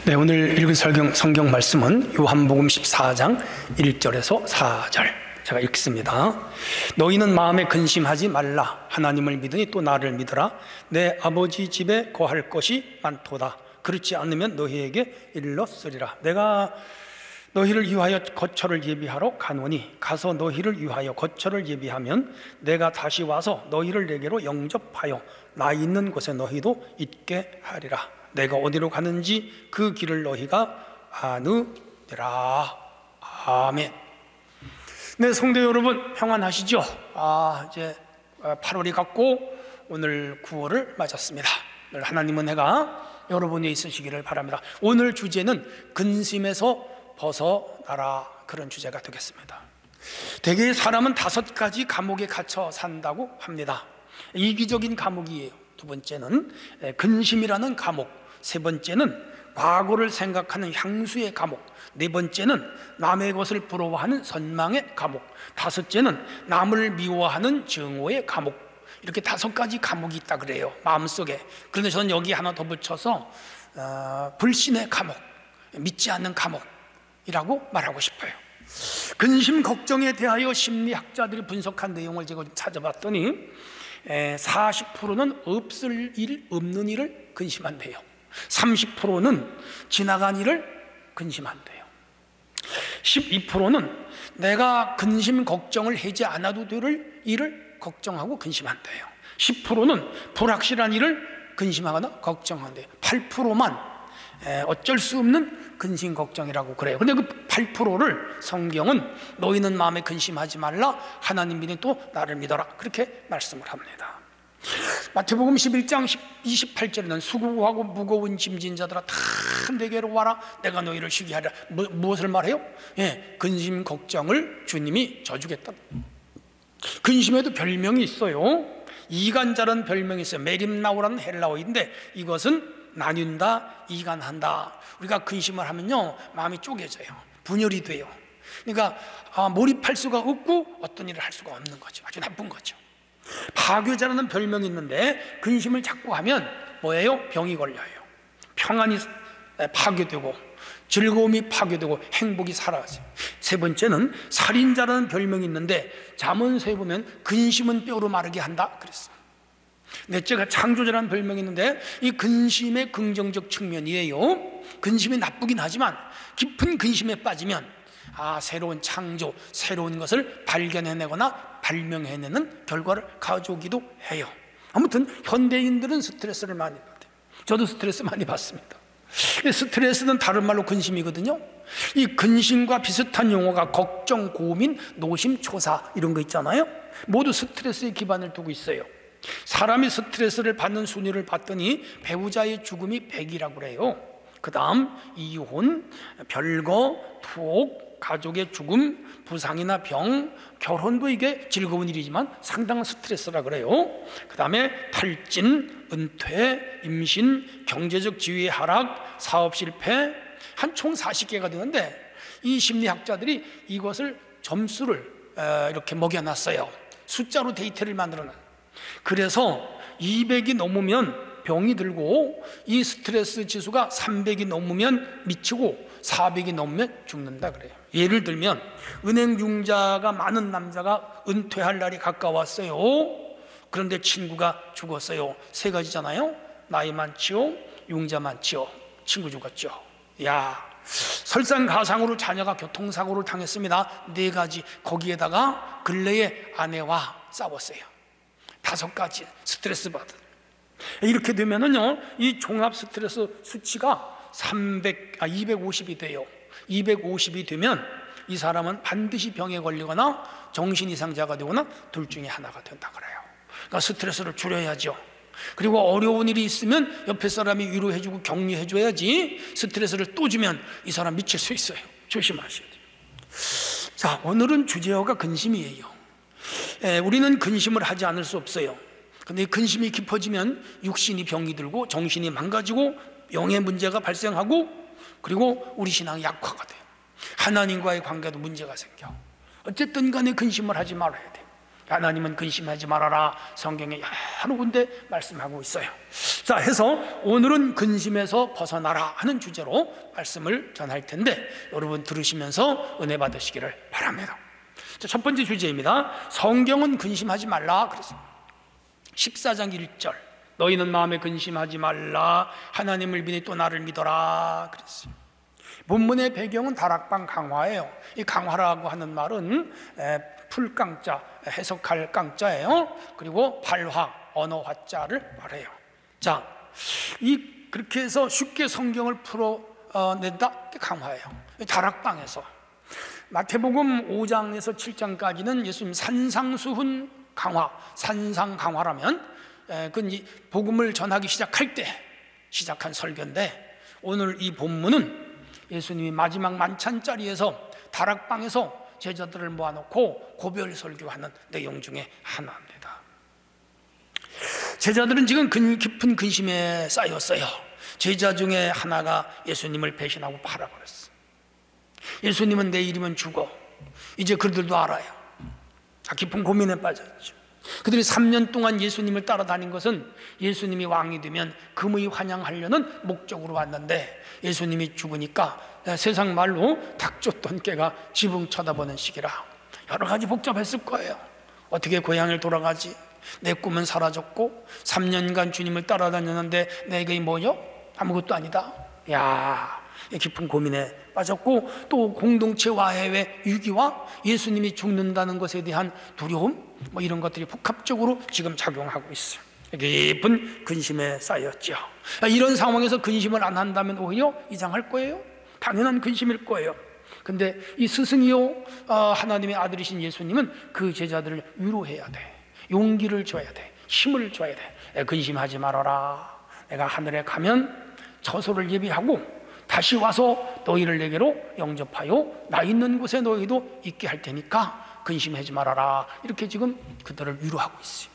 네, 오늘 읽은 성경 말씀은 요한복음 14장 1절에서 4절 제가 읽습니다. 너희는 마음에 근심하지 말라. 하나님을 믿으니 또 나를 믿으라. 내 아버지 집에 거할 것이 많도다. 그렇지 않으면 너희에게 일렀으리라. 내가 너희를 위하여 거처를 예비하러 가노니 가서 너희를 위하여 거처를 예비하면 내가 다시 와서 너희를 내게로 영접하여 나 있는 곳에 너희도 있게 하리라. 내가 어디로 가는지 그 길을 너희가 아느니라. 아멘. 네, 성도 여러분 평안하시죠? 이제 8월이 갔고 오늘 9월을 맞았습니다. 오늘 하나님 은혜가 여러분이 있으시기를 바랍니다. 오늘 주제는 근심에서 벗어나라, 그런 주제가 되겠습니다. 대개 사람은 5가지 감옥에 갇혀 산다고 합니다. 이기적인 감옥이에요. 두 번째는 근심이라는 감옥, 세 번째는 과거를 생각하는 향수의 감옥, 네 번째는 남의 것을 부러워하는 선망의 감옥, 다섯째는 남을 미워하는 증오의 감옥. 이렇게 5가지 감옥이 있다 그래요, 마음속에. 그런데 저는 여기 하나 더 붙여서 불신의 감옥, 믿지 않는 감옥이라고 말하고 싶어요. 근심 걱정에 대하여 심리학자들이 분석한 내용을 제가 찾아봤더니 40%는 없을 일, 없는 일을 근심한대요. 30%는 지나간 일을 근심한대요. 12%는 내가 근심 걱정을 하지 않아도 될 일을 걱정하고 근심한대요. 10%는 불확실한 일을 근심하거나 걱정한대요. 8%만 어쩔 수 없는 근심 걱정이라고 그래요. 근데 그 8%를 성경은 너희는 마음에 근심하지 말라. 하나님 믿으니 또 나를 믿어라. 그렇게 말씀을 합니다. 마태복음 11장 28절에는 수고하고 무거운 짐진 자들아 다 내게로 와라. 내가 너희를 쉬게 하리라. 무엇을 말해요? 근심 걱정을 주님이 져주겠다. 근심에도 별명이 있어요. 이간자라는 별명이 있어요. 메림나오라는 헬라어인데 이것은 나뉜다, 이간한다. 우리가 근심을 하면요 마음이 쪼개져요. 분열이 돼요. 그러니까 몰입할 수가 없고 어떤 일을 할 수가 없는 거죠. 아주 나쁜 거죠. 파괴자라는 별명이 있는데 근심을 자꾸 하면 뭐예요? 병이 걸려요. 평안이 파괴되고 즐거움이 파괴되고 행복이 사라져요. 세 번째는 살인자라는 별명이 있는데 잠언서에 보면 근심은 뼈로 마르게 한다 그랬어요. 넷째가 창조자라는 별명이 있는데 이 근심의 긍정적 측면이에요. 근심이 나쁘긴 하지만 깊은 근심에 빠지면 새로운 창조, 새로운 것을 발견해내거나 발명해내는 결과를 가져오기도 해요. 아무튼 현대인들은 스트레스를 많이 받아요. 저도 스트레스 많이 받습니다. 스트레스는 다른 말로 근심이거든요. 이 근심과 비슷한 용어가 걱정, 고민, 노심, 초사 이런 거 있잖아요. 모두 스트레스의 기반을 두고 있어요. 사람이 스트레스를 받는 순위를 봤더니 배우자의 죽음이 100이라고 그래요. 그 다음 이혼, 별거, 투옥, 가족의 죽음, 부상이나 병, 결혼도 이게 즐거운 일이지만 상당한 스트레스라 그래요. 그 다음에 탈진, 은퇴, 임신, 경제적 지위의 하락, 사업 실패, 한 총 40개가 되는데 이 심리학자들이 이것을 점수를 이렇게 먹여놨어요. 숫자로 데이터를 만들어놨어요. 그래서 200이 넘으면 병이 들고 이 스트레스 지수가 300이 넘으면 미치고 400이 넘으면 죽는다 그래요. 예를 들면 은행 융자가 많은 남자가 은퇴할 날이 가까웠어요. 그런데 친구가 죽었어요. 3가지잖아요. 나이 많지요, 융자 많지요, 친구 죽었죠. 설상가상으로 자녀가 교통사고를 당했습니다. 4가지. 거기에다가 근래에 아내와 싸웠어요. 5가지 스트레스 받은. 이렇게 되면은요 이 종합 스트레스 수치가 250이 돼요. 250이 되면 이 사람은 반드시 병에 걸리거나 정신 이상자가 되거나 둘 중에 하나가 된다 그래요. 그러니까 스트레스를 줄여야죠. 그리고 어려운 일이 있으면 옆에 사람이 위로해주고 격려해줘야지 스트레스를 또 주면 이 사람 미칠 수 있어요. 조심하셔야 돼요. 자, 오늘은 주제어가 근심이에요. 우리는 근심을 하지 않을 수 없어요. 근데 근심이 깊어지면 육신이 병이 들고 정신이 망가지고 영의 문제가 발생하고 그리고 우리 신앙이 약화가 돼요. 하나님과의 관계도 문제가 생겨. 어쨌든 간에 근심을 하지 말아야 돼요. 하나님은 근심하지 말아라 성경에 여러 군데 말씀하고 있어요. 자, 해서 오늘은 근심에서 벗어나라 하는 주제로 말씀을 전할 텐데 여러분 들으시면서 은혜 받으시기를 바랍니다. 자, 첫 번째 주제입니다. 성경은 근심하지 말라 그랬습니다. 14장 1절 너희는 마음에 근심하지 말라 하나님을 믿으니 또 나를 믿어라 그랬어요. 본문의 배경은 다락방 강화예요. 이 강화라고 하는 말은 풀강자, 해석할 강자예요. 그리고 발화, 언어화자를 말해요. 자, 그렇게 해서 쉽게 성경을 풀어낸다? 강화예요. 다락방에서 마태복음 5장에서 7장까지는 예수님 산상수훈 강화, 산상 강화라면 그건 복음을 전하기 시작할 때 시작한 설교인데 오늘 이 본문은 예수님이 마지막 만찬자리에서 다락방에서 제자들을 모아놓고 고별 설교하는 내용 중에 하나입니다. 제자들은 지금 깊은 근심에 쌓였어요. 제자 중에 하나가 예수님을 배신하고 팔아버렸어. 예수님은 내일이면 죽어. 이제 그들도 알아요. 깊은 고민에 빠졌죠. 그들이 3년 동안 예수님을 따라다닌 것은 예수님이 왕이 되면 금의 환영하려는 목적으로 왔는데 예수님이 죽으니까 세상 말로 닭쫓던 개가 지붕 쳐다보는 시기라 여러 가지 복잡했을 거예요. 어떻게 고향을 돌아가지? 내 꿈은 사라졌고 3년간 주님을 따라다녔는데 내게 뭐요? 아무것도 아니다. 야, 깊은 고민에 빠졌고 또 공동체 화해의 위기와 예수님이 죽는다는 것에 대한 두려움 이런 것들이 복합적으로 지금 작용하고 있어요. 깊은 근심에 쌓였죠. 이런 상황에서 근심을 안 한다면 오히려 이상할 거예요. 당연한 근심일 거예요. 근데 이 스승이요 하나님의 아들이신 예수님은 그 제자들을 위로해야 돼. 용기를 줘야 돼. 힘을 줘야 돼. 근심하지 말아라. 내가 하늘에 가면 처소를 예비하고 다시 와서 너희를 내게로 영접하여 나 있는 곳에 너희도 있게 할 테니까 근심하지 말아라. 이렇게 지금 그들을 위로하고 있어요.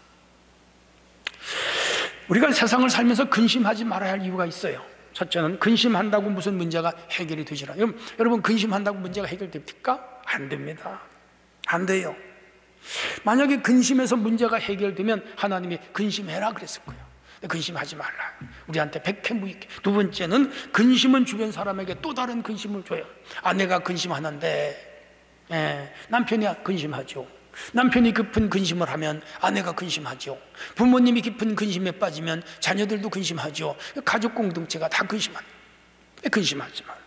우리가 세상을 살면서 근심하지 말아야 할 이유가 있어요. 첫째는 근심한다고 무슨 문제가 해결이 되지 않아요. 여러분 근심한다고 문제가 해결됩니까? 안 됩니다. 안 돼요. 만약에 근심해서 문제가 해결되면 하나님이 근심해라 그랬을 거예요. 근심하지 말라. 우리한테 백해무익해. 두 번째는 근심은 주변 사람에게 또 다른 근심을 줘요. 아내가 근심하는데 남편이 근심하죠. 남편이 깊은 근심을 하면 아내가 근심하죠. 부모님이 깊은 근심에 빠지면 자녀들도 근심하죠. 가족 공동체가 다 근심하지 말라.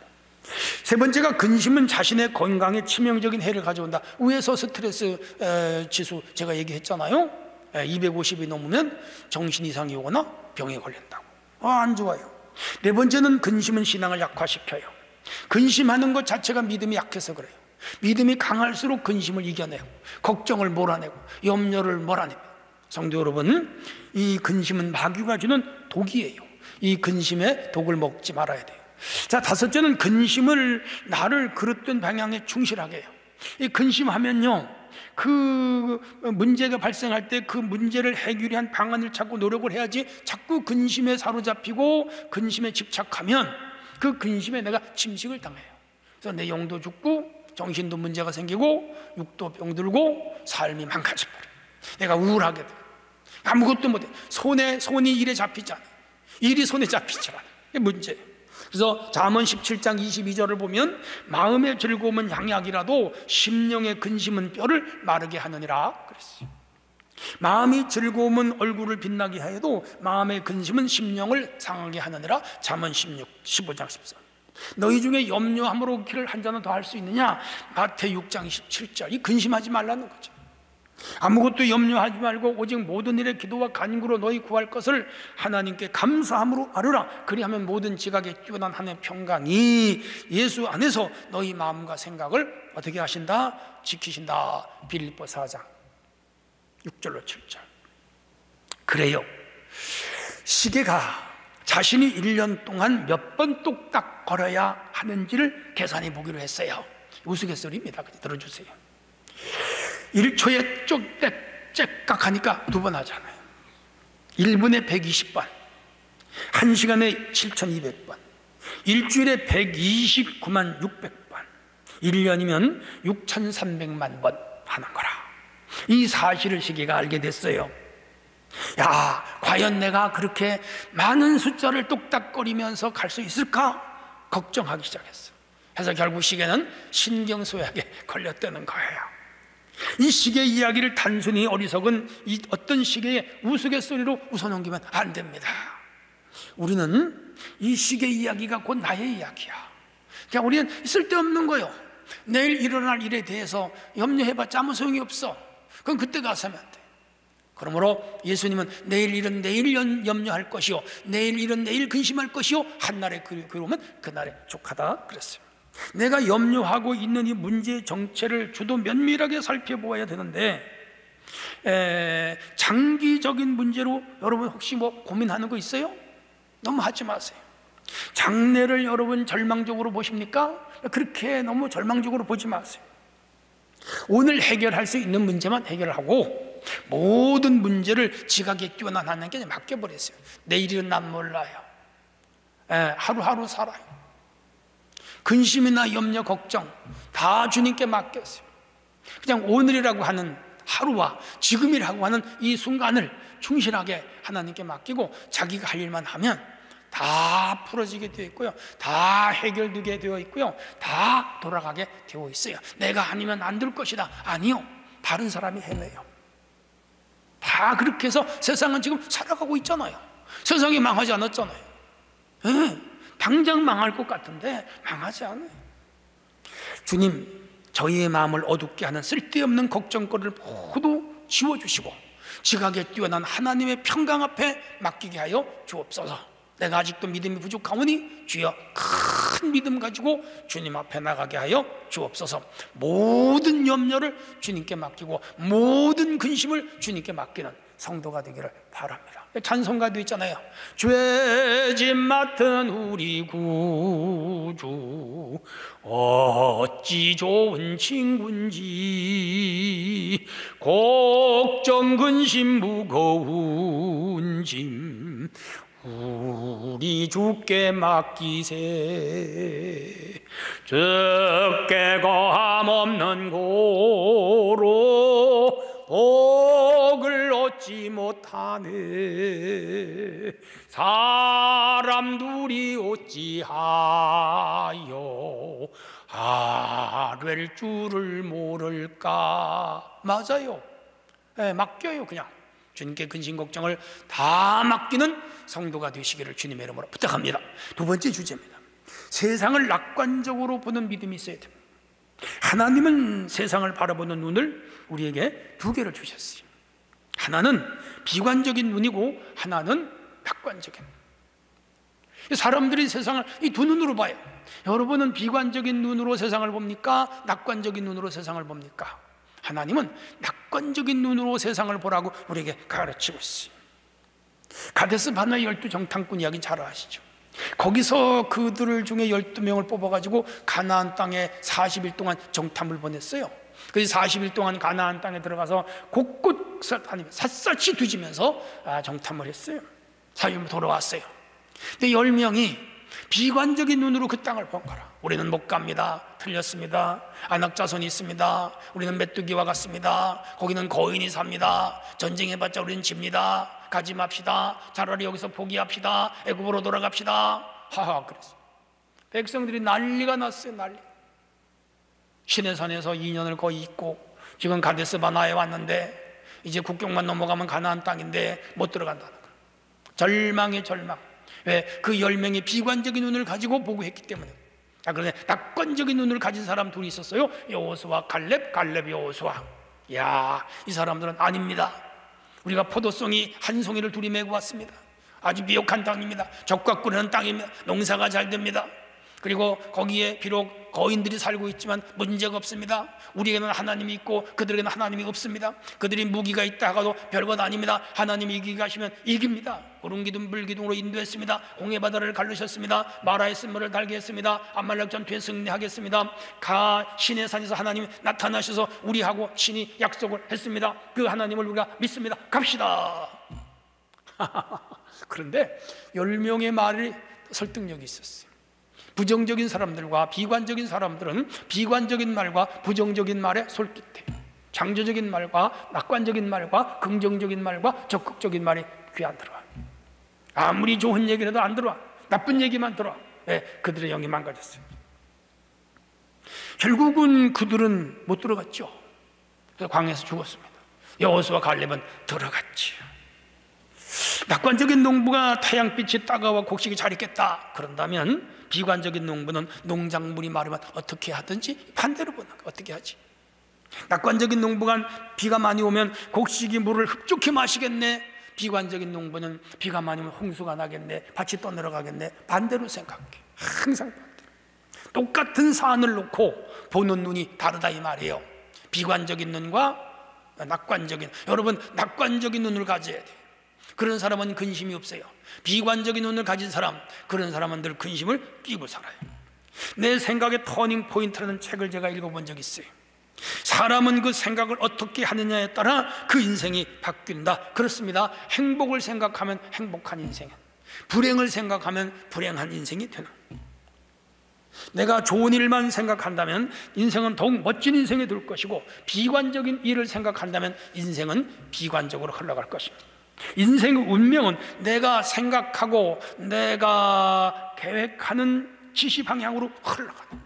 세 번째가 근심은 자신의 건강에 치명적인 해를 가져온다. 위에서 스트레스 지수 제가 얘기했잖아요. 250이 넘으면 정신 이상이 오거나 병에 걸린다고. 안 좋아요. 네 번째는 근심은 신앙을 약화시켜요. 근심하는 것 자체가 믿음이 약해서 그래요. 믿음이 강할수록 근심을 이겨내고 걱정을 몰아내고 염려를 몰아내고. 성도 여러분, 이 근심은 마귀가 주는 독이에요. 이 근심의 독을 먹지 말아야 돼요. 자, 다섯째는 근심을 나를 그릇된 방향에 충실하게 해요. 이 근심하면요, 그 문제가 발생할 때 그 문제를 해결한 방안을 찾고 노력을 해야지 자꾸 근심에 사로잡히고 근심에 집착하면 그 근심에 내가 침식을 당해요. 그래서 내 영도 죽고 정신도 문제가 생기고 육도 병들고 삶이 망가져버려요. 내가 우울하게 돼요. 아무것도 못해. 손이 일에 잡히지 않아요. 일이 손에 잡히지 않아요. 이게 문제예요. 그래서 잠언 17장 22절을 보면 마음의 즐거움은 양약이라도 심령의 근심은 뼈를 마르게 하느니라 그랬어요. 마음이 즐거움은 얼굴을 빛나게 하여도 마음의 근심은 심령을 상하게 하느니라. 잠언 15장 14. 너희 중에 염려함으로 길을 한 잔은 더 할 수 있느냐. 마태 6장 27절. 이 근심하지 말라는 거죠. 아무것도 염려하지 말고 오직 모든 일에 기도와 간구로 너희 구할 것을 하나님께 감사함으로 아뢰라. 그리하면 모든 지각에 뛰어난 하나님의 평강이 예수 안에서 너희 마음과 생각을 어떻게 하신다? 지키신다. 빌립보 4장 6절로 7절. 그래요, 시계가 자신이 1년 동안 몇 번 뚝딱 걸어야 하는지를 계산해 보기로 했어요. 우스갯소리입니다. 들어주세요. 1초에 쩍 하니까 2번 하잖아요. 1분에 120번, 1시간에 7200번, 일주일에 129만 600번, 1년이면 6300만 번 하는 거라. 이 사실을 시계가 알게 됐어요. 야, 과연 내가 그렇게 많은 숫자를 똑딱거리면서 갈 수 있을까? 걱정하기 시작했어요. 그래서 결국 시계는 신경쇠약에 걸렸다는 거예요. 이 시계 이야기를 단순히 어리석은 이 어떤 시계의 우스갯소리로 웃어넘기면 안 됩니다. 우리는 이 시계 이야기가 곧 나의 이야기야. 그냥 우리는 쓸데없는 거요. 내일 일어날 일에 대해서 염려해봤자 아무 소용이 없어. 그건 그때 가서 하면 돼. 그러므로 예수님은 내일 일은 내일 염려할 것이요, 내일 일은 내일 근심할 것이요, 한날의 괴로움은 그날의 족하다 그랬어요. 내가 염려하고 있는 이 문제의 정체를 주도 면밀하게 살펴보아야 되는데, 장기적인 문제로 여러분 혹시 뭐 고민하는 거 있어요? 너무 하지 마세요. 장래를 여러분 절망적으로 보십니까? 그렇게 너무 절망적으로 보지 마세요. 오늘 해결할 수 있는 문제만 해결하고 모든 문제를 지각에 뛰어난 하나님께 맡겨버렸어요. 내일은 난 몰라요. 하루하루 살아요. 근심이나 염려, 걱정 다 주님께 맡겼어요. 그냥 오늘이라고 하는 하루와 지금이라고 하는 이 순간을 충실하게 하나님께 맡기고 자기가 할 일만 하면 다 풀어지게 되어 있고요, 다 해결되게 되어 있고요, 다 돌아가게 되어 있어요. 내가 아니면 안 될 것이다. 아니요, 다른 사람이 해내요. 다 그렇게 해서 세상은 지금 살아가고 있잖아요. 세상이 망하지 않았잖아요. 당장 망할 것 같은데 망하지 않아요. 주님, 저희의 마음을 어둡게 하는 쓸데없는 걱정거리를 모두 지워주시고 지각에 뛰어난 하나님의 평강 앞에 맡기게 하여 주옵소서. 내가 아직도 믿음이 부족하오니 주여 큰 믿음 가지고 주님 앞에 나가게 하여 주옵소서. 모든 염려를 주님께 맡기고 모든 근심을 주님께 맡기는 성도가 되기를 바랍니다. 찬송가도 있잖아요. 죄짐 맡은 우리 구주 어찌 좋은 친구인지, 걱정 근심 무거운 짐 우리 주께 맡기세. 주께 거함 없는 고로 복을 얻지 못하네. 사람들이 어찌하여 아랠 줄을 모를까. 맞아요. 맡겨요. 그냥 주님께 근심 걱정을 다 맡기는 성도가 되시기를 주님의 이름으로 부탁합니다. 두 번째 주제입니다. 세상을 낙관적으로 보는 믿음이 있어야 됩니다. 하나님은 세상을 바라보는 눈을 우리에게 두 개를 주셨어요. 하나는 비관적인 눈이고 하나는 낙관적인 눈. 사람들이 세상을 이 두 눈으로 봐요. 여러분은 비관적인 눈으로 세상을 봅니까? 낙관적인 눈으로 세상을 봅니까? 하나님은 낙관적인 눈으로 세상을 보라고 우리에게 가르치고 있어요. 가데스 바네아 12 정탐꾼 이야기 잘 아시죠? 거기서 그들 중에 12명을 뽑아가지고 가나안 땅에 40일 동안 정탐을 보냈어요. 그래서 40일 동안 가나안 땅에 들어가서 곳곳 샅샅이 뒤지면서 정탐을 했어요. 사유로 돌아왔어요. 근데 10명이 비관적인 눈으로 그 땅을 본 거라. 우리는 못 갑니다. 틀렸습니다. 안악자손이 있습니다. 우리는 메뚜기와 같습니다. 거기는 거인이 삽니다. 전쟁해봤자 우리는 집니다. 가지 맙시다. 차라리 여기서 포기합시다. 애굽으로 돌아갑시다. 하하 그랬어요. 백성들이 난리가 났어요. 난리. 시내산에서 2년을 거의 있고 지금 가데스 바네아에 왔는데 이제 국경만 넘어가면 가나안 땅인데 못 들어간다는 거예요. 절망의 절망. 왜? 그 10명이 비관적인 눈을 가지고 보고 했기 때문에. 그런데 낙관적인 눈을 가진 사람 둘이 있었어요. 여호수아 갈렙, 갈렙 여호수아. 야, 이 사람들은 아닙니다. 우리가 포도송이 한 송이를 둘이 메고 왔습니다. 아주 미혹한 땅입니다. 적과 꿀하는 땅입니다. 농사가 잘 됩니다. 그리고 거기에 비록 거인들이 살고 있지만 문제가 없습니다. 우리에게는 하나님이 있고 그들에게는 하나님이 없습니다. 그들이 무기가 있다 하고도 별것 아닙니다. 하나님이 이기게 하시면 이깁니다. 구름기둥 불기둥으로 인도했습니다. 홍해바다를 갈르셨습니다. 마라의 쓴물을 달게 했습니다. 암말렉 전투에 승리하겠습니다. 시내산에서 하나님이 나타나셔서 우리하고 친히 약속을 했습니다. 그 하나님을 우리가 믿습니다. 갑시다. 그런데 10명의 말이 설득력이 있었어요. 부정적인 사람들과 비관적인 사람들은 비관적인 말과 부정적인 말에 솔깃해요. 창조적인 말과 낙관적인 말과 긍정적인 말과 적극적인 말이 귀에 안 들어와. 아무리 좋은 얘기를 해도 안 들어와. 나쁜 얘기만 들어와. 네, 그들의 영이 망가졌어요. 결국은 그들은 못 들어갔죠. 그래서 광야에서 죽었습니다. 여호수아 갈렙은 들어갔지요. 낙관적인 농부가 태양빛이 따가워 곡식이 잘 익겠다 그런다면, 비관적인 농부는 농작물이 마르면 어떻게 하든지 반대로 보는 거야. 어떻게 하지? 낙관적인 농부가 비가 많이 오면 곡식이 물을 흡족히 마시겠네. 비관적인 농부는 비가 많이 오면 홍수가 나겠네. 밭이 떠내려가겠네. 반대로 생각해. 항상 반대로. 똑같은 사안을 놓고 보는 눈이 다르다 이 말이에요. 비관적인 눈과 낙관적인, 여러분 낙관적인 눈을 가져야 돼요. 그런 사람은 근심이 없어요. 비관적인 눈을 가진 사람, 그런 사람은 늘 근심을 끼고 살아요. 내 생각의 터닝 포인트라는 책을 제가 읽어본 적이 있어요. 사람은 그 생각을 어떻게 하느냐에 따라 그 인생이 바뀐다. 그렇습니다. 행복을 생각하면 행복한 인생, 불행을 생각하면 불행한 인생이 되는 거예요. 내가 좋은 일만 생각한다면 인생은 더욱 멋진 인생이 될 것이고, 비관적인 일을 생각한다면 인생은 비관적으로 흘러갈 것입니다. 인생의 운명은 내가 생각하고 내가 계획하는 지시 방향으로 흘러가는,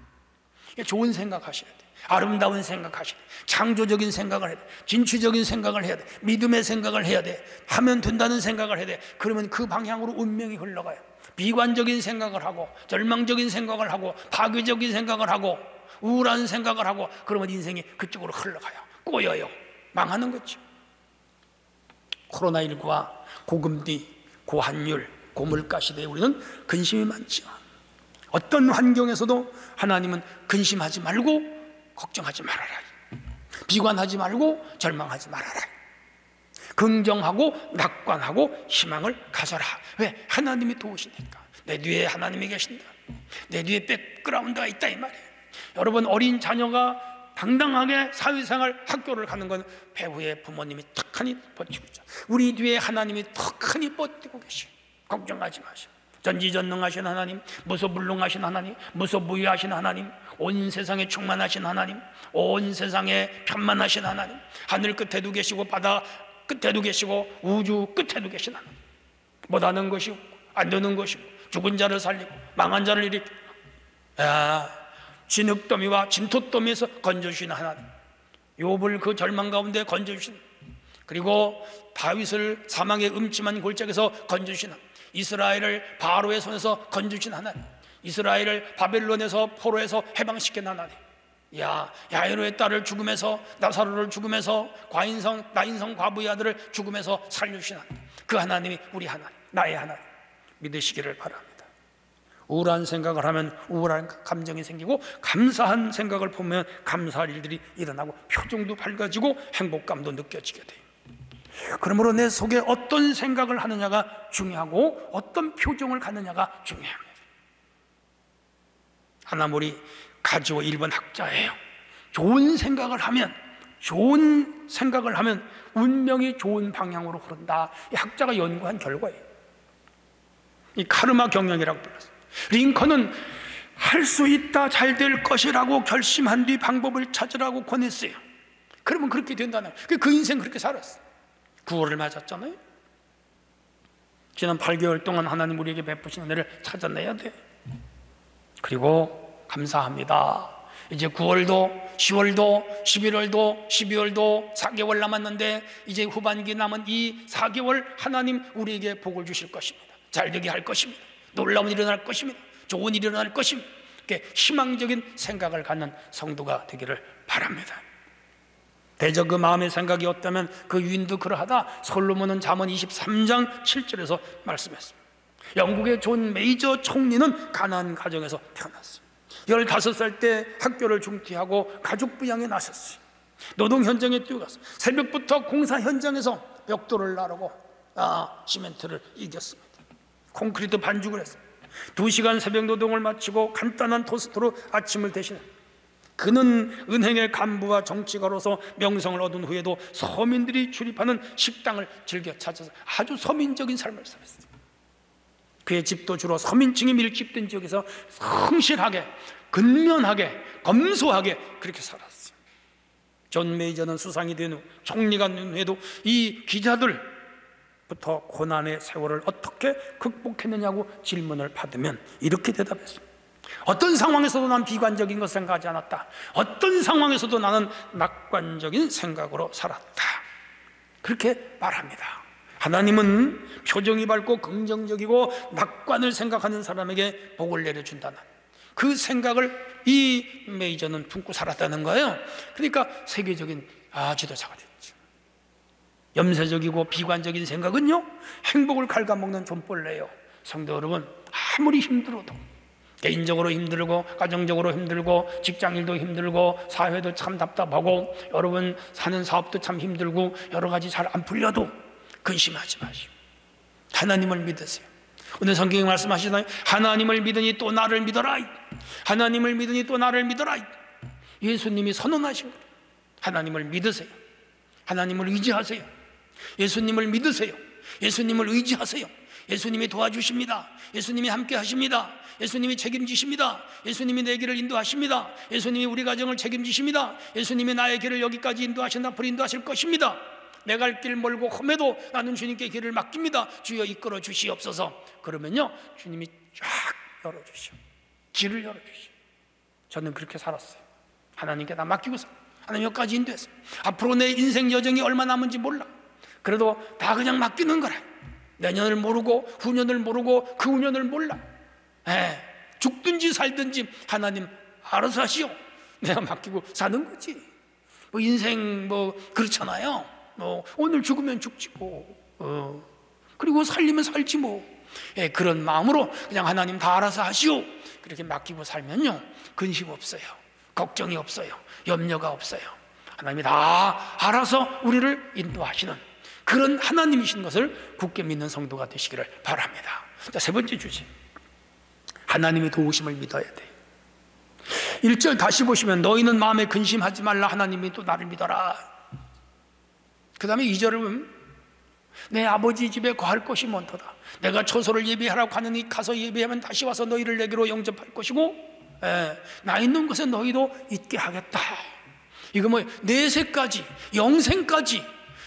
좋은 생각하셔야 돼요. 아름다운 생각하셔야 돼요. 창조적인 생각을 해야 돼요. 진취적인 생각을 해야 돼요. 믿음의 생각을 해야 돼요. 하면 된다는 생각을 해야 돼요. 그러면 그 방향으로 운명이 흘러가요. 비관적인 생각을 하고 절망적인 생각을 하고 파괴적인 생각을 하고 우울한 생각을 하고 그러면 인생이 그쪽으로 흘러가요. 꼬여요. 망하는 거죠. 코로나19와 고금리, 고환율, 고물가 시대에 우리는 근심이 많죠. 어떤 환경에서도 하나님은 근심하지 말고 걱정하지 말아라, 비관하지 말고 절망하지 말아라, 긍정하고 낙관하고 희망을 가져라. 왜? 하나님이 도우시니까. 내 뒤에 하나님이 계신다. 내 뒤에 백그라운드가 있다 이 말이에요. 여러분, 어린 자녀가 당당하게 사회생활 학교를 가는 건 배후에 부모님이 턱하니 버티고 있죠. 우리 뒤에 하나님이 턱하니 버티고 계시고, 걱정하지 마시고. 전지전능하신 하나님, 무소불능하신 하나님, 무소부유하신 하나님, 온 세상에 충만하신 하나님, 온 세상에 편만하신 하나님, 하늘 끝에도 계시고 바다 끝에도 계시고 우주 끝에도 계신 하나님, 못하는 것이 없고 안 되는 것이 없고 죽은 자를 살리고 망한 자를 일으키고 진흙더미와 진토더미에서 건져주시는 하나님, 욥을 그 절망 가운데 건져주시는, 그리고 다윗을 사망의 음침한 골짜기에서 건져주시는, 이스라엘을 바로의 손에서 건져주신 하나님, 이스라엘을 바벨론에서 포로에서 해방시킨 하나님, 야이로의 딸을 죽음에서, 나사로를 죽음에서, 나인성 과부의 아들을 죽음에서 살려주신 하나님, 그 하나님이 우리 하나님, 나의 하나님 믿으시기를 바랍니다. 우울한 생각을 하면 우울한 감정이 생기고, 감사한 생각을 보면 감사할 일들이 일어나고 표정도 밝아지고 행복감도 느껴지게 돼요. 그러므로 내 속에 어떤 생각을 하느냐가 중요하고 어떤 표정을 갖느냐가 중요합니다. 하나몰이 가지오 일본 학자예요. 좋은 생각을 하면 운명이 좋은 방향으로 흐른다. 이 학자가 연구한 결과예요. 이 카르마 경영이라고 불렀어요. 링컨은 할 수 있다, 잘 될 것이라고 결심한 뒤 방법을 찾으라고 권했어요. 그러면 그렇게 된다는 거예요. 그 인생 그렇게 살았어요. 구원을 맞았잖아요. 지난 8개월 동안 하나님 우리에게 베푸신 은혜를 찾아내야 돼. 그리고 감사합니다. 이제 9월도 10월도 11월도 12월도 4개월 남았는데, 이제 후반기 남은 이 4개월 하나님 우리에게 복을 주실 것입니다. 잘되게 할 것입니다. 놀라운 일이 일어날 것입니다. 좋은 일이 일어날 것입니다. 이렇게 희망적인 생각을 갖는 성도가 되기를 바랍니다. 대저 그 마음의 생각이 없다면 그 유인도 그러하다. 솔로몬은 잠언 23장 7절에서 말씀했습니다. 영국의 존 메이저 총리는 가난한 가정에서 태어났어요. 15살 때 학교를 중퇴하고 가족 부양에 나섰어요. 노동 현장에 뛰어갔어요. 새벽부터 공사 현장에서 벽돌을 나르고 시멘트를 이겼습니다. 콘크리트 반죽을 했어요. 2시간 새벽 노동을 마치고 간단한 토스트로 아침을 대신했어요. 그는 은행의 간부와 정치가로서 명성을 얻은 후에도 서민들이 출입하는 식당을 즐겨 찾아서 아주 서민적인 삶을 살았어요. 그의 집도 주로 서민층이 밀집된 지역에서 성실하게, 근면하게, 검소하게 그렇게 살았어요. 존 메이저는 수상이 된 후, 총리가 된 후에도 이 기자들부터 고난의 세월을 어떻게 극복했느냐고 질문을 받으면 이렇게 대답했습니다. 어떤 상황에서도 난 비관적인 것 생각하지 않았다. 어떤 상황에서도 나는 낙관적인 생각으로 살았다. 그렇게 말합니다. 하나님은 표정이 밝고 긍정적이고 낙관을 생각하는 사람에게 복을 내려준다는 그 생각을 이 메이저는 품고 살았다는 거예요. 그러니까 세계적인 지도자가 됐죠. 염세적이고 비관적인 생각은요, 행복을 갉아먹는 존벌레예요. 성도 여러분, 아무리 힘들어도, 개인적으로 힘들고 가정적으로 힘들고 직장일도 힘들고 사회도 참 답답하고 여러분 사는 사업도 참 힘들고 여러 가지 잘 안 풀려도 근심하지 마시고 하나님을 믿으세요. 오늘 성경에 말씀하시나요? 하나님을 믿으니 또 나를 믿어라. 하나님을 믿으니 또 나를 믿어라. 예수님이 선언하신 거예요. 하나님을 믿으세요. 하나님을 의지하세요. 예수님을 믿으세요. 예수님을 의지하세요. 예수님이 도와주십니다. 예수님이 함께 하십니다. 예수님이 책임지십니다. 예수님이 내 길을 인도하십니다. 예수님이 우리 가정을 책임지십니다. 예수님이 나의 길을 여기까지 인도하신 앞으로 인도하실 것입니다. 내 갈 길 멀고 험해도 나는 주님께 길을 맡깁니다. 주여 이끌어 주시옵소서. 그러면요, 주님이 쫙 열어주시오. 길을 열어주시오. 저는 그렇게 살았어요. 하나님께 다 맡기고서 하나님 여기까지 인도했어요. 앞으로 내 인생 여정이 얼마 남은지 몰라. 그래도 다 그냥 맡기는 거라. 내년을 모르고 후년을 모르고 그 후년을 몰라. 죽든지 살든지 하나님 알아서 하시오. 내가 맡기고 사는 거지. 뭐 인생 뭐 그렇잖아요. 오늘 죽으면 죽지 뭐. 그리고 살리면 살지 뭐. 그런 마음으로 그냥 하나님 다 알아서 하시오. 그렇게 맡기고 살면요, 근심 없어요. 걱정이 없어요. 염려가 없어요. 하나님이 다 알아서 우리를 인도하시는 그런 하나님이신 것을 굳게 믿는 성도가 되시기를 바랍니다. 자, 세 번째 주제, 하나님의 도우심을 믿어야 돼요. 1절 다시 보시면 너희는 마음에 근심하지 말라. 하나님이 또 나를 믿어라. 그 다음에 2절을 보면 내 아버지 집에 거할 것이 많도다. 내가 처소를 예비하라고 하느니 가서 예비하면 다시 와서 너희를 내게로 영접할 것이고 나 있는 곳에 너희도 있게 하겠다. 이거 뭐 내세까지 영생까지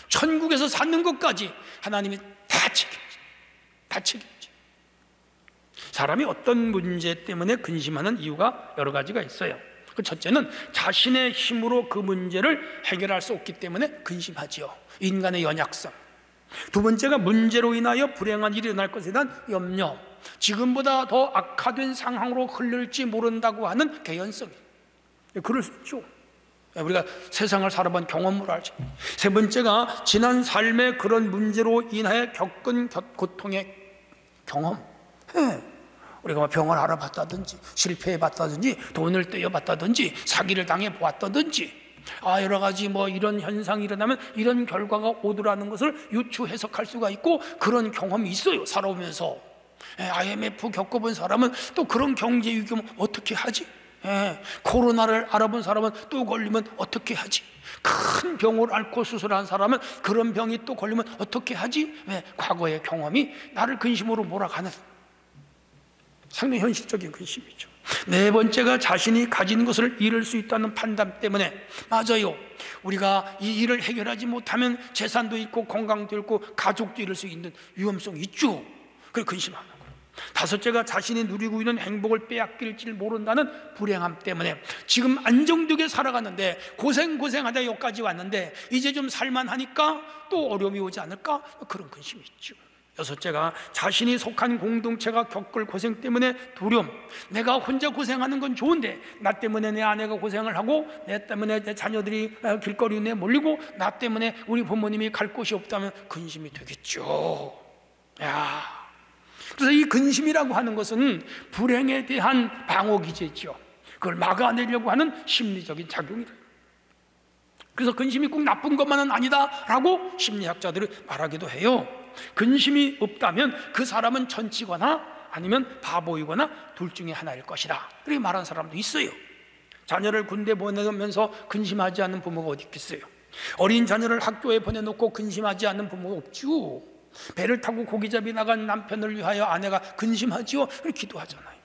천국에서 사는 것까지 하나님이 다 책임져. 사람이 어떤 문제 때문에 근심하는 이유가 여러 가지가 있어요. 그 첫째는 자신의 힘으로 그 문제를 해결할 수 없기 때문에 근심하지요. 인간의 연약성. 두 번째가 문제로 인하여 불행한 일이 일어날 것에 대한 염려. 지금보다 더 악화된 상황으로 흘릴지 모른다고 하는 개연성. 그럴 수 있죠. 우리가 세상을 살아본 경험으로 알죠. 세 번째가 지난 삶의 그런 문제로 인하여 겪은 고통의 경험. 우리가 병을 알아봤다든지 실패해봤다든지 돈을 떼어봤다든지 사기를 당해보았다든지 여러 가지 뭐 이런 현상이 일어나면 이런 결과가 오더라는 것을 유추 해석할 수가 있고 그런 경험이 있어요. 살아오면서 IMF 겪어본 사람은 또 그런 경제 위기면 어떻게 하지? 코로나를 알아본 사람은 또 걸리면 어떻게 하지? 큰 병을 앓고 수술한 사람은 그런 병이 또 걸리면 어떻게 하지? 과거의 경험이 나를 근심으로 몰아가는 상당히 현실적인 근심이죠. 네 번째가 자신이 가진 것을 잃을 수 있다는 판단 때문에, 맞아요, 우리가 이 일을 해결하지 못하면 재산도 잃고 건강도 잃고 가족도 잃을 수 있는 위험성이 있죠. 그걸 근심하는 거예요. 다섯째가 자신이 누리고 있는 행복을 빼앗길지 모른다는 불행함 때문에 지금 안정되게 살아가는데 고생하다 여기까지 왔는데 이제 좀 살만하니까 또 어려움이 오지 않을까? 그런 근심이 있죠. 여섯째가 자신이 속한 공동체가 겪을 고생 때문에 두려움. 내가 혼자 고생하는 건 좋은데 나 때문에 내 아내가 고생을 하고 내 때문에 내 자녀들이 길거리에 내몰리고 나 때문에 우리 부모님이 갈 곳이 없다면 근심이 되겠죠. 그래서 이 근심이라고 하는 것은 불행에 대한 방어기제죠. 그걸 막아내려고 하는 심리적인 작용이다. 그래서 근심이 꼭 나쁜 것만은 아니다라고 심리학자들이 말하기도 해요. 근심이 없다면 그 사람은 천치거나 아니면 바보이거나 둘 중에 하나일 것이다, 그렇게 말하는 사람도 있어요. 자녀를 군대 보내면서 근심하지 않는 부모가 어디 있겠어요? 어린 자녀를 학교에 보내놓고 근심하지 않는 부모가 없죠. 배를 타고 고기잡이 나간 남편을 위하여 아내가 근심하지요. 그렇게 기도하잖아요.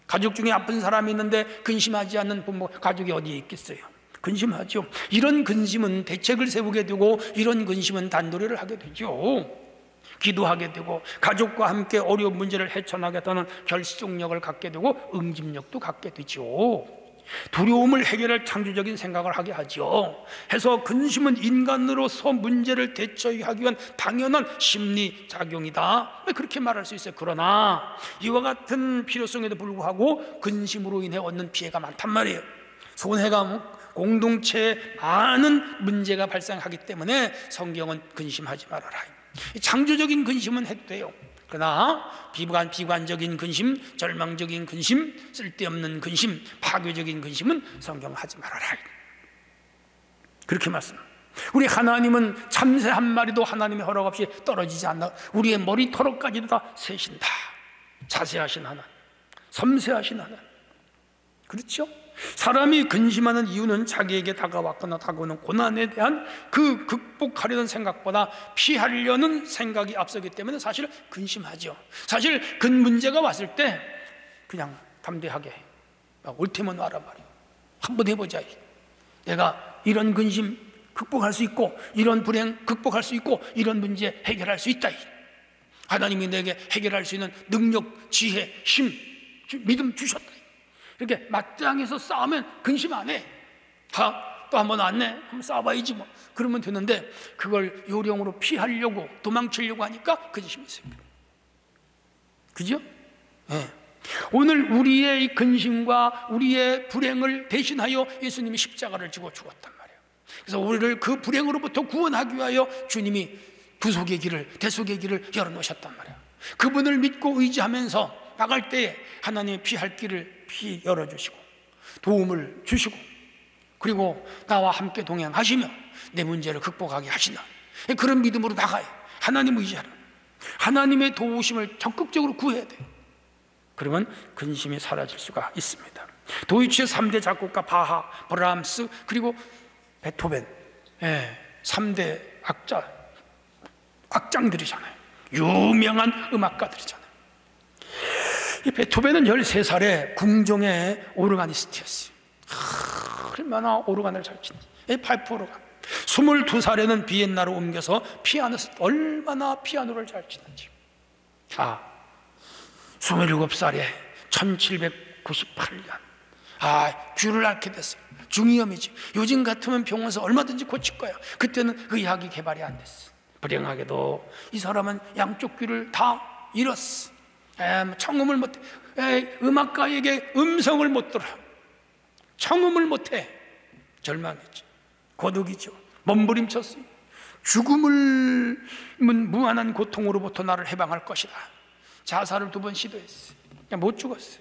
가족 중에 아픈 사람이 있는데 근심하지 않는 부모, 가족이 어디에 있겠어요? 근심하죠. 이런 근심은 대책을 세우게 되고, 이런 근심은 단도리를 하게 되죠. 기도하게 되고, 가족과 함께 어려운 문제를 헤쳐나가겠다는 결속력을 갖게 되고, 응집력도 갖게 되죠. 두려움을 해결할 창조적인 생각을 하게 하죠. 해서 근심은 인간으로서 문제를 대처하기 위한 당연한 심리작용이다, 그렇게 말할 수 있어요. 그러나 이와 같은 필요성에도 불구하고 근심으로 인해 얻는 피해가 많단 말이에요. 손해가, 공동체에 많은 문제가 발생하기 때문에 성경은 근심하지 말아라. 창조적인 근심은 해도 돼요. 그러나 비관적인 근심, 절망적인 근심, 쓸데없는 근심, 파괴적인 근심은 성경 하지 말아라, 그렇게 말씀합니다. 우리 하나님은 참새 한 마리도 하나님의 허락 없이 떨어지지 않나. 우리의 머리털까지도 다 세신다. 자세하신 하나님, 섬세하신 하나님. 그렇죠? 사람이 근심하는 이유는 자기에게 다가왔거나 다가오는 고난에 대한 그 극복하려는 생각보다 피하려는 생각이 앞서기 때문에 사실 근심하죠. 사실 그 문제가 왔을 때 그냥 담대하게 올 테면 와라 말이에요. 한번 해보자. 내가 이런 근심 극복할 수 있고, 이런 불행 극복할 수 있고, 이런 문제 해결할 수 있다. 하나님이 내게 해결할 수 있는 능력, 지혜, 힘, 믿음 주셨다. 이렇게 맞짱에서 싸우면 근심 안 해. 또 한 번 안 내? 한번 싸워봐야지 뭐. 그러면 되는데, 그걸 요령으로 피하려고, 도망치려고 하니까 근심이 생겨요. 그죠? 네. 오늘 우리의 이 근심과 우리의 불행을 대신하여 예수님이 십자가를 지고 죽었단 말이에요. 그래서 우리를 그 불행으로부터 구원하기 위하여 주님이 구속의 길을, 대속의 길을 열어놓으셨단 말이에요. 그분을 믿고 의지하면서 나갈 때에 하나님의 피할 길을 열어주시고, 도움을 주시고, 그리고 나와 함께 동행하시며 내 문제를 극복하게 하시나, 그런 믿음으로 나가요. 하나님 의지하라. 하나님의 도우심을 적극적으로 구해야 돼요. 그러면 근심이 사라질 수가 있습니다. 도이치의 3대 작곡가 바하, 브람스, 그리고 베토벤, 3대 악장들이잖아요. 유명한 음악가들이잖아요. 이 베토벤은 13살에 궁정의 오르가니스트였어요. 얼마나 오르간을 잘 치는지. 파이프 오르간. 22살에는 비엔나로 옮겨서 피아노스, 얼마나 피아노를 잘 치는지. 27살에 1798년 귀를 앓게 됐어요. 중이염이지. 요즘 같으면 병원에서 얼마든지 고칠 거야. 그때는 의학이 개발이 안 됐어. 불행하게도 이 사람은 양쪽 귀를 다 잃었어. 청음을 못해. 음악가에게 음성을 못 들어. 청음을 못해. 절망했지. 고독이죠. 몸부림쳤어요. 죽음을 무한한 고통으로부터 나를 해방할 것이다. 자살을 2번 시도했어요. 그냥 못 죽었어요.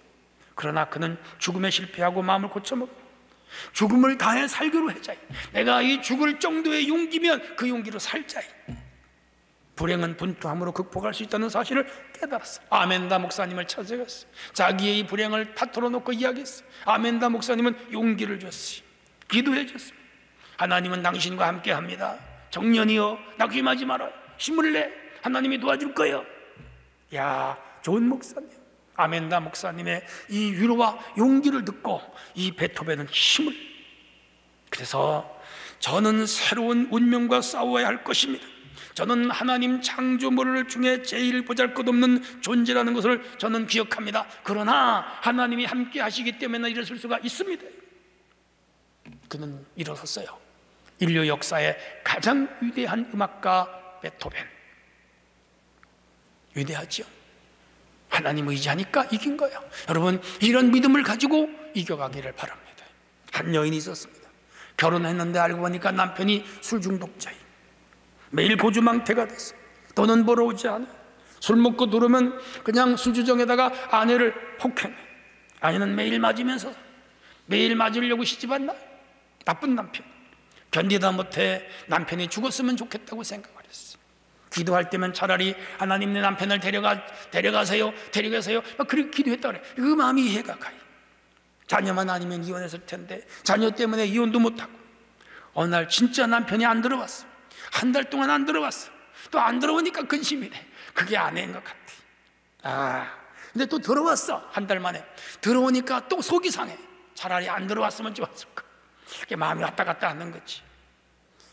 그러나 그는 죽음에 실패하고 마음을 고쳐먹어. 죽음을 다해 살기로 했자. 내가 이 죽을 정도의 용기면 그 용기로 살자. 불행은 분투함으로 극복할 수 있다는 사실을 깨달았어요. 아멘다 목사님을 찾아갔어요. 자기의 이 불행을 다 털어놓고 이야기했어요. 아멘다 목사님은 용기를 줬어요. 기도해 줬어요. 하나님은 당신과 함께 합니다. 정년이여 낙심하지 마라. 힘을 내. 하나님이 도와줄 거예요. 야, 좋은 목사님. 아멘다 목사님의 이 위로와 용기를 듣고 이 베토벤은 힘을. 그래서 저는 새로운 운명과 싸워야 할 것입니다. 저는 하나님 창조물 중에 제일 보잘것없는 존재라는 것을 저는 기억합니다. 그러나 하나님이 함께 하시기 때문에 일어설 수가 있습니다. 그는 일어섰어요. 인류 역사의 가장 위대한 음악가 베토벤. 위대하죠. 하나님 의지하니까 이긴 거예요. 여러분, 이런 믿음을 가지고 이겨가기를 바랍니다. 한 여인이 있었습니다. 결혼했는데 알고 보니까 남편이 술 중독자예요. 매일 고주망태가 됐어요. 돈은 벌어오지 않아요. 술 먹고 들어오면 그냥 술주정에다가 아내를 폭행해. 아내는 매일 맞으면서 매일 맞으려고 시집왔나? 나쁜 남편. 견디다 못해 남편이 죽었으면 좋겠다고 생각을 했어요. 기도할 때면 차라리 하나님 내 남편을 데려가세요 막 그렇게 기도했다 그래. 그 마음이 이해가 가요. 자녀만 아니면 이혼했을 텐데 자녀 때문에 이혼도 못하고 어느 날 진짜 남편이 안 들어왔어. 한 달 동안 안 들어왔어. 또 안 들어오니까 근심이네. 그게 아내인 것 같아. 근데 또 들어왔어. 한 달 만에 들어오니까 또 속이 상해. 차라리 안 들어왔으면 좋았을까. 이렇게 마음이 왔다 갔다 하는 거지.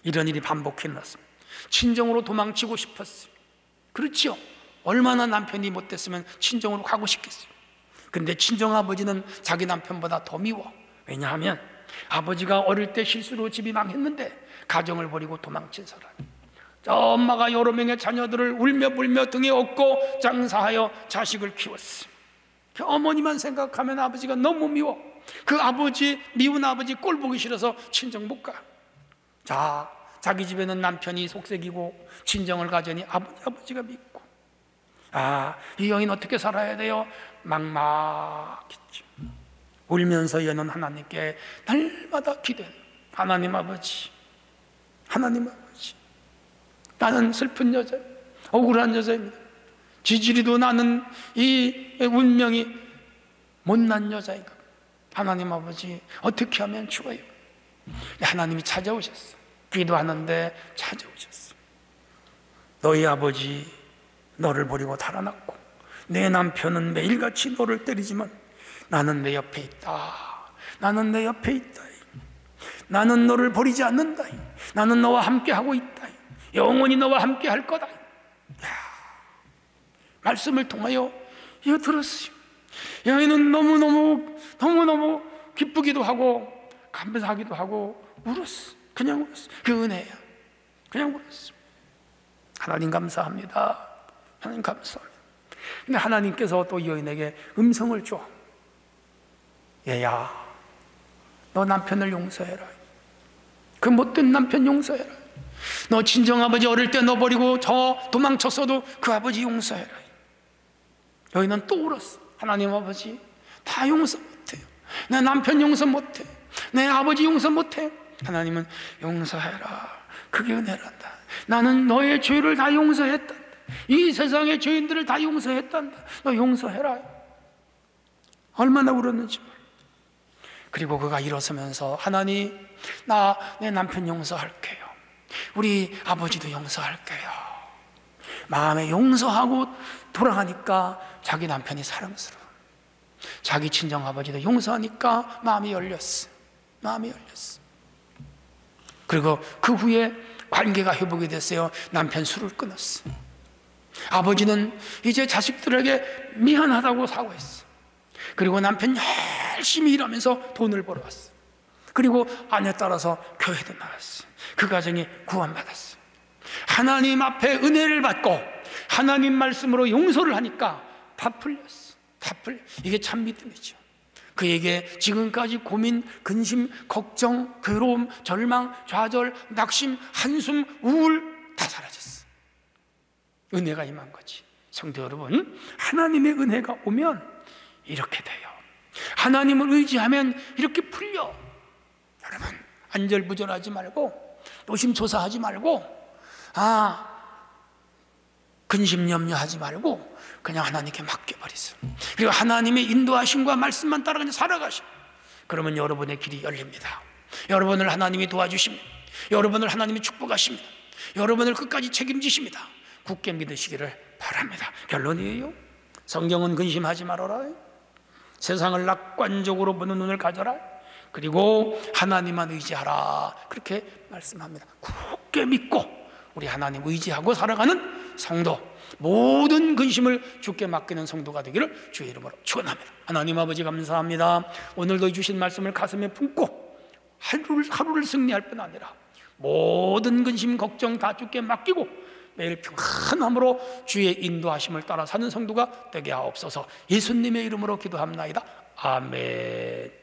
이런 일이 반복해 났습니다. 친정으로 도망치고 싶었어요. 그렇지요. 얼마나 남편이 못됐으면 친정으로 가고 싶겠어요. 근데 친정아버지는 자기 남편보다 더 미워. 왜냐하면 아버지가 어릴 때 실수로 집이 망했는데 가정을 버리고 도망친 사람. 저 엄마가 여러 명의 자녀들을 울며 불며 등에 업고 장사하여 자식을 키웠어요. 그 어머니만 생각하면 아버지가 너무 미워. 그 아버지, 미운 아버지 꼴 보기 싫어서 친정 못 가. 자, 자기 집에는 남편이 속색이고 친정을 가자니 아버지가 믿고, 이 여인 어떻게 살아야 돼요? 막막했죠. 울면서 얘는 하나님께 날마다 기도해요. 하나님 아버지, 하나님 아버지, 나는 슬픈 여자예요. 억울한 여자입니다. 지지리도 나는 이 운명이 못난 여자이고, 하나님 아버지 어떻게 하면 좋아요? 하나님이 찾아오셨어요. 기도하는데 찾아오셨어요. 너희 아버지 너를 버리고 달아났고 내 남편은 매일같이 너를 때리지만 나는 내 옆에 있다. 나는 내 옆에 있다. 나는 너를 버리지 않는다. 나는 너와 함께하고 있다. 영원히 너와 함께 할 거다. 말씀을 통하여 이거 들었어요. 여인은 너무너무 기쁘기도 하고 감사하기도 하고 울었어. 그냥 울었어. 그 은혜야. 그냥 울었어. 하나님 감사합니다. 하나님 감사합니다. 근데 하나님께서 또 여인에게 음성을 줘. 얘야, 너 남편을 용서해라. 그 못된 남편 용서해라. 너 친정아버지 어릴 때 너 버리고 저 도망쳤어도 그 아버지 용서해라. 여인은 또 울었어. 하나님 아버지, 다 용서 못해요. 내 남편 용서 못해. 내 아버지 용서 못해. 하나님은 용서해라. 그게 은혜란다. 나는 너의 죄를 다 용서했단다. 이 세상의 죄인들을 다 용서했단다. 너 용서해라. 얼마나 울었는지 몰라. 그리고 그가 일어서면서 하나님, 나 내 남편 용서할게요. 우리 아버지도 용서할게요. 마음에 용서하고 돌아가니까 자기 남편이 사랑스러워. 자기 친정아버지도 용서하니까 마음이 열렸어. 마음이 열렸어. 그리고 그 후에 관계가 회복이 됐어요. 남편 술을 끊었어. 아버지는 이제 자식들에게 미안하다고 사과했어. 그리고 남편 열심히 일하면서 돈을 벌어왔어. 그리고 아내 따라서 교회도 나왔어. 그 가정이 구원받았어. 하나님 앞에 은혜를 받고 하나님 말씀으로 용서를 하니까 다 풀렸어. 다 풀려. 이게 참 믿음이죠. 그에게 지금까지 고민, 근심, 걱정, 괴로움, 절망, 좌절, 낙심, 한숨, 우울 다 사라졌어. 은혜가 임한 거지. 성도 여러분, 하나님의 은혜가 오면 이렇게 돼요. 하나님을 의지하면 이렇게 풀려. 여러분, 안절부절하지 말고 노심초사하지 말고 근심염려하지 말고 그냥 하나님께 맡겨버리세요. 그리고 하나님의 인도하심과 말씀만 따라 그냥 살아가시오. 그러면 여러분의 길이 열립니다. 여러분을 하나님이 도와주십니다. 여러분을 하나님이 축복하십니다. 여러분을 끝까지 책임지십니다. 굳게 믿으시기를 바랍니다. 결론이에요. 성경은 근심하지 말아라. 세상을 낙관적으로 보는 눈을 가져라. 그리고 하나님만 의지하라. 그렇게 말씀합니다. 굳게 믿고 우리 하나님 의지하고 살아가는 성도, 모든 근심을 주께 맡기는 성도가 되기를 주의 이름으로 축원합니다. 하나님 아버지 감사합니다. 오늘도 주신 말씀을 가슴에 품고 하루를 승리할 뿐 아니라 모든 근심 걱정 다 주께 맡기고 매일 평안함으로 주의 인도하심을 따라 사는 성도가 되게 하옵소서. 예수님의 이름으로 기도합나이다. 아멘.